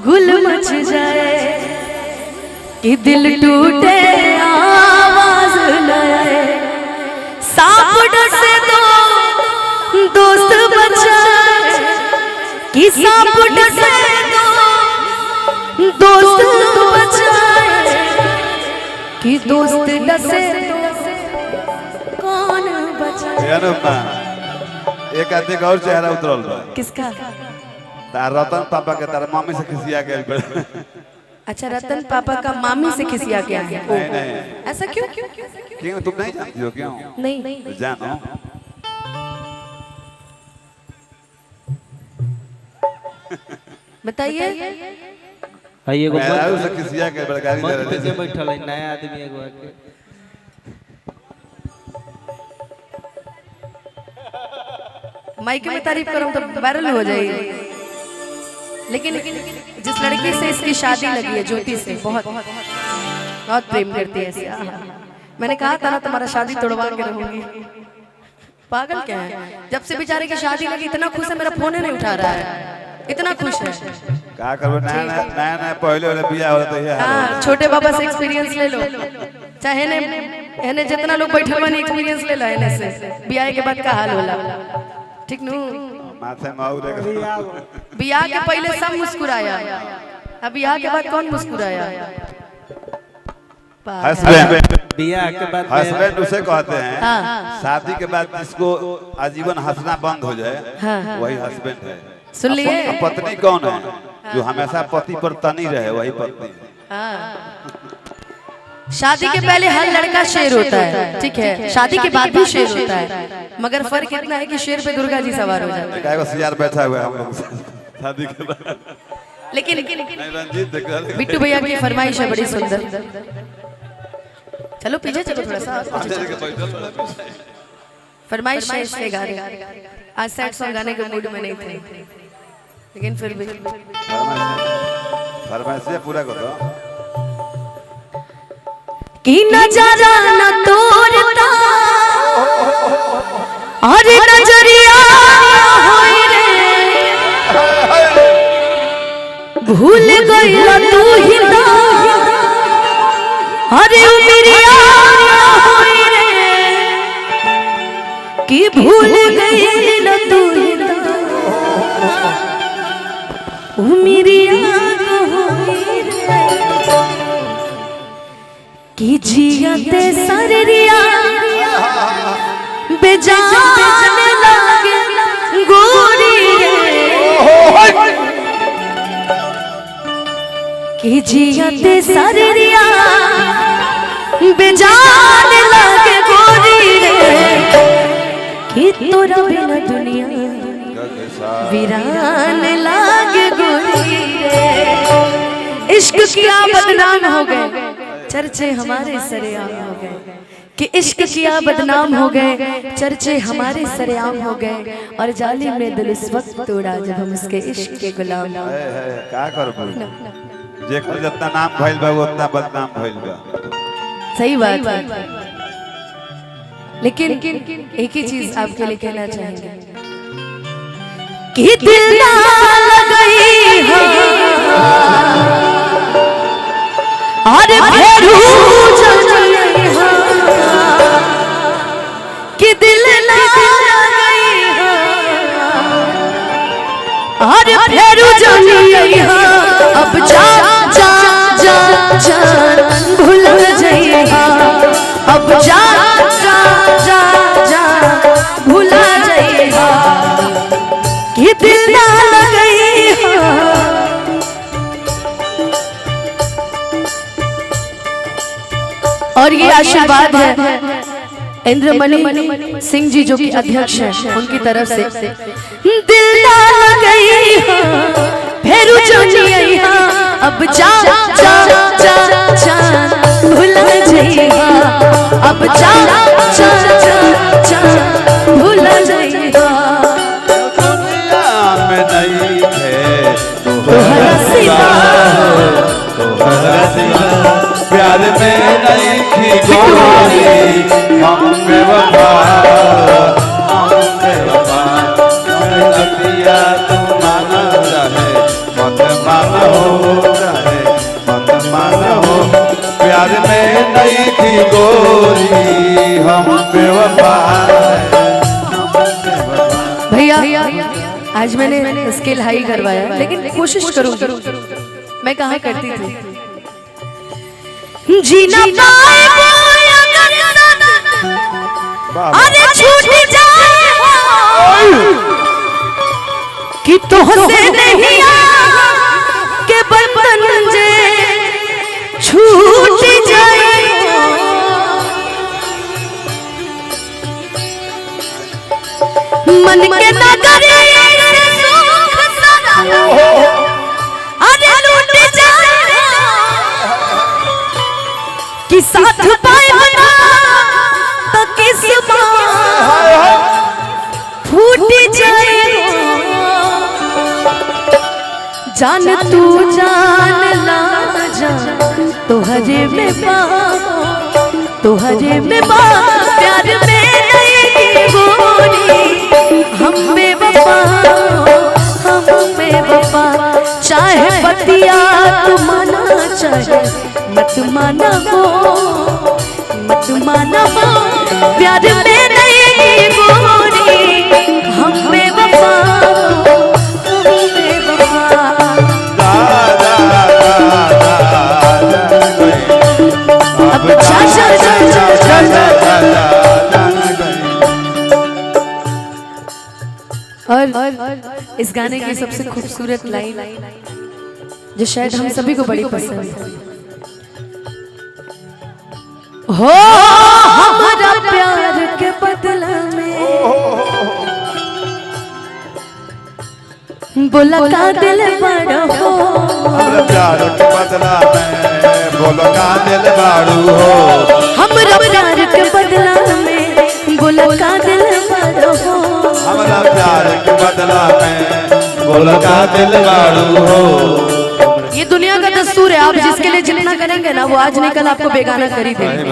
गुल मच जाए कि दिल टूटे आवाज न आए, सांप डसे तो दोस्त बचाए कि सांप डसे तो दोस्त बचाए कि दोस्त डसे तो कौन बचाए। एक आदमी का और चेहरा उतरल बा। किसका? तार रतन पापा के तार मम्मी से खिसिया के। अच्छा, रतन पापा का मामी से खिसिया गया है। नहीं नहीं, ऐसा क्यों? क्यों तुम नहीं जानती हो? क्यों नहीं तो जानो। बताइए। आइए गो मैं उसे खिसिया के बड़गारी दे रहे थे। बैठल है नया आदमी एगो आके माइक में तारीफ करूं तो वायरल हो जाएगी। लेकिन जिस लड़की से इसकी शादी लगी है, ज्योति से, बहुत प्रेम करती है ऐसे। मैंने कहा था ना तुम्हारा शादी तोड़वा के रहूंगी। पागल क्या है? जब से बेचारे की शादी लगी इतना खुश है, मेरा फोन नहीं उठा रहा है, इतना खुश है। क्या करबो? नया पहले वाला बियाह होला तो ये हाल। हां, छोटे बाबा से एक्सपीरियंस ले लो, चाहे ने जितना लोग बैठल बनी एक्सपीरियंस ले लो एने से। बियाह के बाद का हाल होला, ठीक नु? माथे में और बियाह के पहले सब मुस्कुराया, अब बियाह के बाद कौन मुस्कुराया? हस्बैंड। बियाह के बाद हस्बैंड उसे कहते हैं हाँ। शादी के बाद जिसको आजीवन हंसना बंद हो जाए, हाँ। वही हस्बैंड है। सुन लिए? पत्नी कौन है? जो हमेशा पति पर तनी रहे, वही पत्नी है। शादी के पहले हर लड़का शेर होता है, ठीक है? शादी के बाद भी शेर होता है, मगर फर्क इतना है कि शेर पे दुर्गा जी सवार हो जाते हैं। क्या सियार बैठा हुआ है हम लोग शादी के बाद। लेकिन रंजीत देख रहा है। बिट्टू भैया की फरमाइश है बड़ी सुंदर। चलो पीछे चलो थोड़ा सा। फरमाइश है इसलिए गा रहे। आज सैड सॉन्ग गाने के मूड में नहीं थे, लेकिन फिर भी फरमाइश पूरा करो कि नजारा न तोड़ता और नजरिया होई रे, भूल गइला तू ही ना अरे उमरिया होई रे, कि भूल गइला तू ही ना उमरिया होई रे, कि जियते सररिया बेजान लागे गोरी रे, कि जियते सररिया बेजान लागे गोरी रे, कि तोरा बिना दुनिया वीरान लागे गोरी रे। इश्क किया बदनाम हो गए, चर्चे हमारे सरेआम हो गए, कि इश्क किया बदनाम हो गए, चर्चे हमारे सरेआम हो गए, और जालिम ने दिल इस वक्त तोड़ा जब हम उसके इश्क के गुलाम। क्या करबो? जेकर जितना नाम भइल बा उतना बदनाम भइल बा। सही बात है, लेकिन एक ही चीज आपके लिए कहना चाहेंगे कि दिल ना लगई हो और फेरू जलई हो, कि दिल ना लगई हो और फेरू जलई हो, अब जा जा जा जा भूल जइहा, अब जा जा जा जा भूल जइहा, कि दिल ना लगई हो। और ये आशीर्वाद है इंद्रमणि सिंह जी जो कि अध्यक्ष हैं, उनकी तरफ से। दिल ना लगई हो फेरू जइहा, अब जा जा जा जा भूल जइहा, अब जा जा जा जा भूल जइहा। दुनिया में नहीं है तोहरा सिवा, तोहरा सिवा प्यार में नहीं थी गोरी, हम बेवफा मैं लगिया तू माना रहे मत मानो। गोरी हम बेवफा भैया आज मैंने स्केल हाई करवाया, लेकिन कोशिश करूंगी। मैं कहा करती थी जीना पाए अगर अरे छूट जाए कि तुझसे नहीं के बर्तन जे छूट जाए। मन के नगरी से सुख सदा अरे लूट जाए कि साथ पाए बना तो किस्मत फूट जाए। जान तू जान ला जान तोहरे में तोहरे में प्यार में नहीं गोरी हम बेवफा चाहे बतिया तू माना चाहे मत माना हो प्यार में नहीं गोरी हम बेवफा अब और इस गाने की सबसे खूबसूरत लाइन जो शायद हम सभी को बड़ी पसंद है, हो हमारा प्यार के बदला में बोला का दिल बड़ा हो, हमरा प्यार के बदला में बोला का दिल बाड़ू हो, हमरा प्यार के बदला में बोला का दिल बड़ा हो, हमरा प्यार के बदला में बोला का दिल बाड़ू हो। ये दुनिया का दस्तूर है, आप जिसके लिए जितना करेंगे ना वो आज नहीं कल आपको बेगाना कर ही देंगे।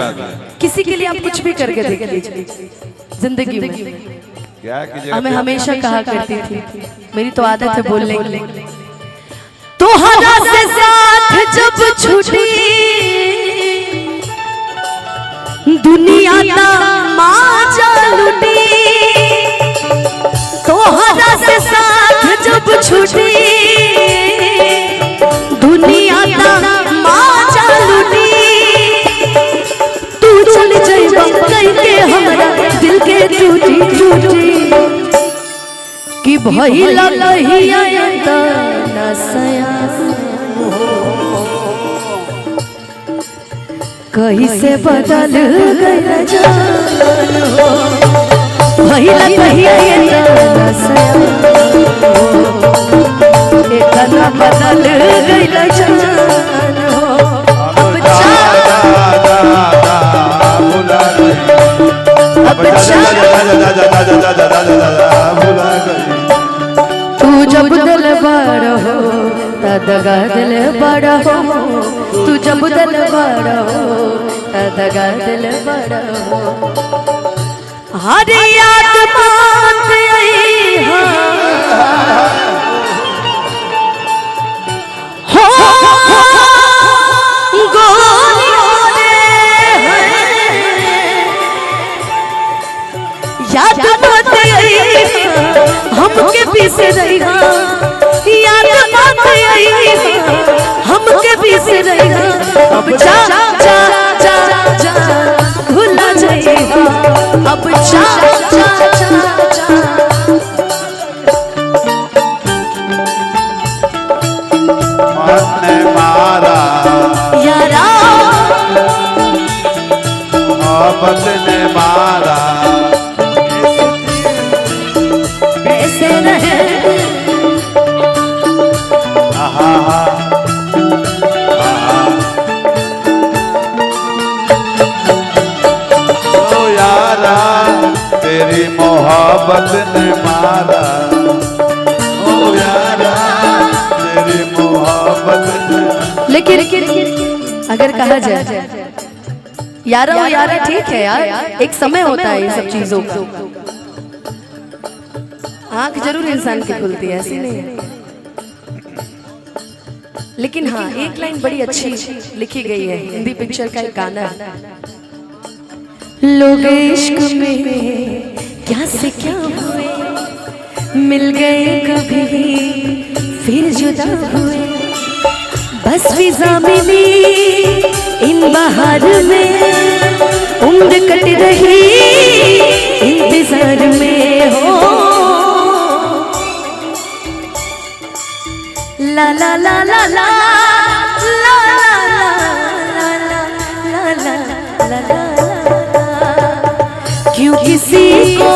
किसी के लिए आप कुछ भी करके देख लीजिए जिंदगी में। हमें हमेशा कहा करती थी, मेरी तो आदत है बोलने की, तोहरा से साथ जब छूटी दुनिया माजा लुटी, तोहरा से साथ जब छूटी दुनिया माजा लुटी, तू चल जाइबा करके हमरा दिल के टूटी टूटी कि भइला कहिया ना सया कहीं से बदल गया जान हो, भइला कहिया ना सया इतना बदल गया जान हो। तू जब दिल बड़ा हो तदगा दिल बड़ा हो, तू जब दिल बड़ा हो तदगा दिल बड़ा हो, हर याद बात आई हो याद बात आई हमके पीछे रहेगा, याद बात आई हमके पीछे रहेगा, अब जा जा जा जा भूला जाएगा, अब जा जा जा जा ने मारा यारा मोहब्बत ने मारा कैसे रहे ओ यारा तेरी मोहब्बत ने मारा, ओ यारा तेरी मोहब्बत ने। लेकिन अगर कहा जाए यारा वो यारा ठीक है यार, एक समय होता है ये सब चीजों का, आँख जरूर इंसान की खुलती है ऐसी नहीं है, लेकिन हाँ एक लाइन बड़ी अच्छी लिखी गई है, हिंदी पिक्चर का एक गाना है, लोग इश्क में क्या से क्या हुए, मिल गए कभी फिर जुदा हुए। बस फिजा मिली इन बहार में, उम्र कट रही इंतजार में हो। ला ला ला ला ला ला ला ला ला ला ला। क्यों किसी को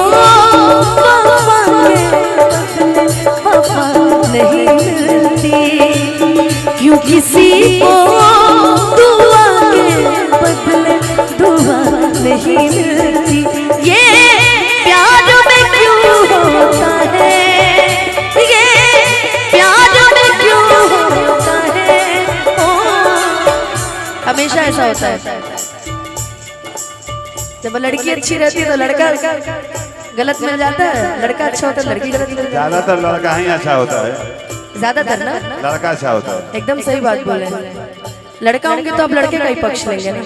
वफा नहीं मिलती, क्यों किसी को दुआ के बदले दुआ नहीं मिलती। ये प्यार में क्यों होता है, ये प्यार में क्यों होता है। हमेशा ऐसा होता है, जब लड़की अच्छी रहती है तो लड़का गलत मिल जाता है, लड़का अच्छा होता है लड़की गलत मिल जाती है। ज्यादातर लड़का ही अच्छा होता है, ज्यादातर ना लड़का अच्छा होता है। एकदम सही बात बोले। लड़का होंगे तो आप लड़के का ही पक्ष लेंगे ना।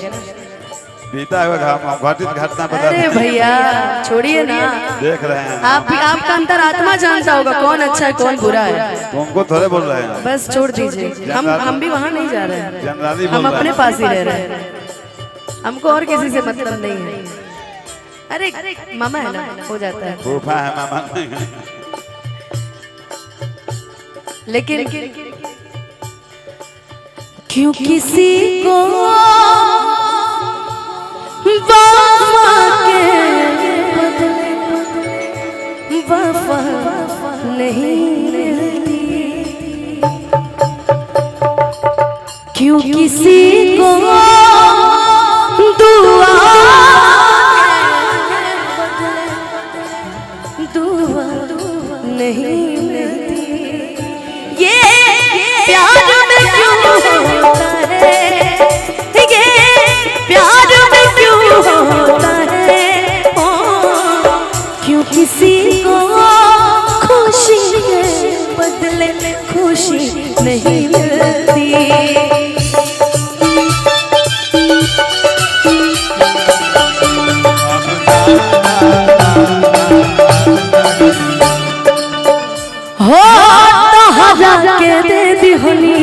बीता हुआ घटित घटना बता अरे भैया छोड़िए ना, देख रहे हैं आपका अंतरात्मा जानता होगा कौन अच्छा है कौन बुरा है। तुमको थोड़े बोल रहे हैं, बस छोड़ दीजिए, हम भी वहाँ नहीं जा रहे हैं, जनरली हम अपने पास ही रह रहे हैं, हमको और किसी से मतलब नहीं है। अरे मामा है ना, हो जाता है। फूफा है मामा नहीं है। लेकिन क्यों किसी को वफा के बदले वफा नहीं मिलती, क्यों किसी को दुआ दुआ नहीं मिलती। ये प्यार में क्यों होता है, ये प्यार में क्यों होता है। क्यों किसी को खुशी के बदले खुशी नहीं मिलती। हो तहरा के दे दी होनी,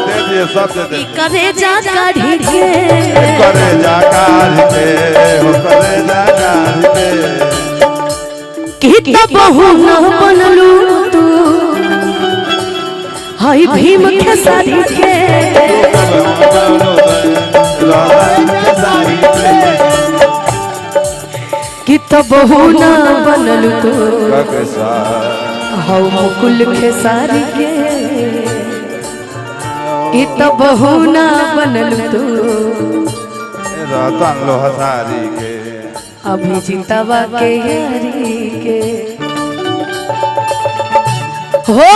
दे दिए सब दे दिए। करे जा काढ़ी के, करे जा काढ़ के, हो करे जा काढ़ के। कि तब बहु न बनलू तू हाय भीम खेसारी के। कि तब बहु न बनलू तू हाउ मुकुल खेसारी के। कि तब बहु न बनलू तू रतन लोहसारी के, अभी जीतवा के यारी के। हो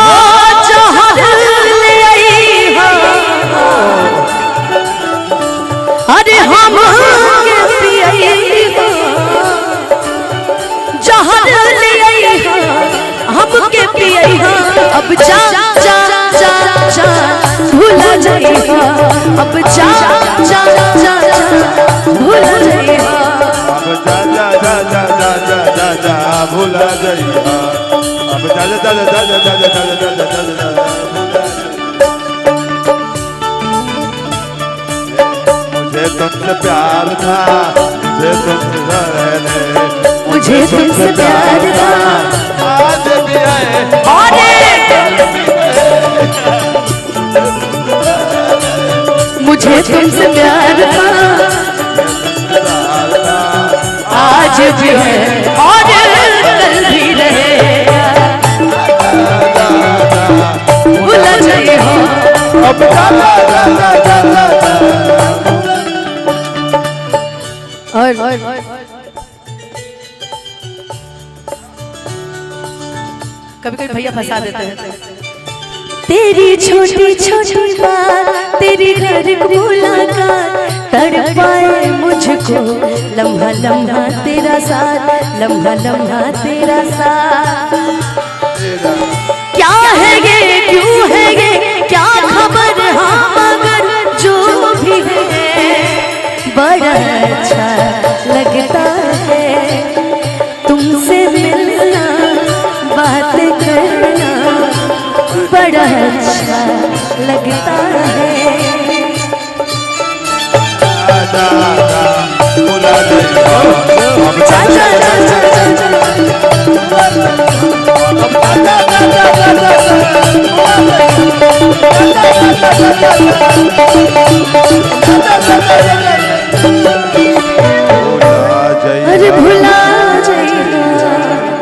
जहर ले आई हो, अरे हम के पियई हो, जहर ले आई हो हम के पियई हो। अब जा जा जा जा भूला जाई हो, अब जा जा जा जा भूला जाई हो। अब जा जा जा जा जा जा जा जा भूला जाइए। अब जा जा जा जा जा जा जा जा जा जा। मुझे तुमसे प्यार था, मुझे तुमसे रहने, मुझे तुमसे प्यार था आज भी आए मुझे तुमसे प्यार था आज भी है और कल भी रहेगा। भूला जाइए हो अब जा जा जा जा जा जा। और कभी कभी भैया फंसा देते हैं। तेरी छोटी छोटी बात, तेरी घर की मुलाकात तड़पाए मुझको लम्हा लम्हा तेरा साथ, लम्हा लम्हा तेरा साथ। क्या है ये क्यों है ये क्या खबर, हाँ मगर जो भी है बड़ा अच्छा लगता है, तुमसे मिलना बात करना बड़ा अच्छा लगता है। भुला जइहा अब चाचा चाचा भुला अरे जइहा भुला